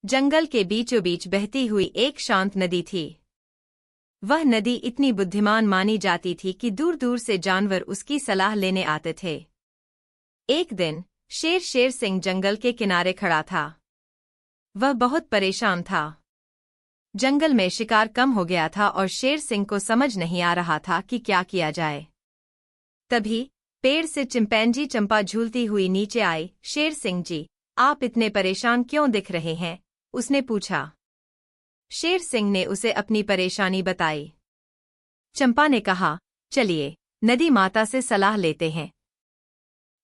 जंगल के बीचों बीच बहती हुई एक शांत नदी थी। वह नदी इतनी बुद्धिमान मानी जाती थी कि दूर दूर से जानवर उसकी सलाह लेने आते थे। एक दिन शेर सिंह जंगल के किनारे खड़ा था। वह बहुत परेशान था। जंगल में शिकार कम हो गया था और शेर सिंह को समझ नहीं आ रहा था कि क्या किया जाए। तभी पेड़ से चिंपैंजी चंपा झूलती हुई नीचे आई। शेर सिंह जी, आप इतने परेशान क्यों दिख रहे हैं? उसने पूछा। शेर सिंह ने उसे अपनी परेशानी बताई। चंपा ने कहा, चलिए नदी माता से सलाह लेते हैं।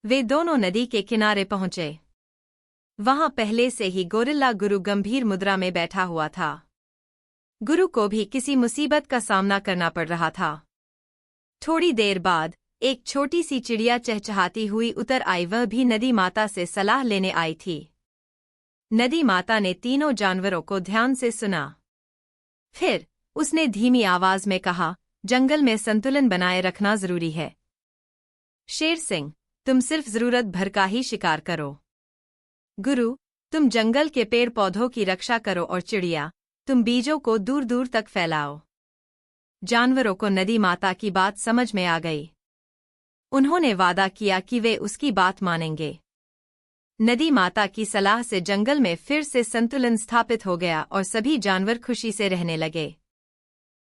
वे दोनों नदी के किनारे पहुंचे। वहां पहले से ही गोरिल्ला गुरु गंभीर मुद्रा में बैठा हुआ था। गुरु को भी किसी मुसीबत का सामना करना पड़ रहा था। थोड़ी देर बाद एक छोटी सी चिड़िया चहचहाती हुई उतर आई। वह भी नदी माता से सलाह लेने आई थी। नदी माता ने तीनों जानवरों को ध्यान से सुना। फिर उसने धीमी आवाज में कहा, जंगल में संतुलन बनाए रखना जरूरी है। शेर सिंह, तुम सिर्फ जरूरत भर का ही शिकार करो। गुरु, तुम जंगल के पेड़ पौधों की रक्षा करो और चिड़िया, तुम बीजों को दूर दूर तक फैलाओ। जानवरों को नदी माता की बात समझ में आ गई। उन्होंने वादा किया कि वे उसकी बात मानेंगे। नदी माता की सलाह से जंगल में फिर से संतुलन स्थापित हो गया और सभी जानवर खुशी से रहने लगे।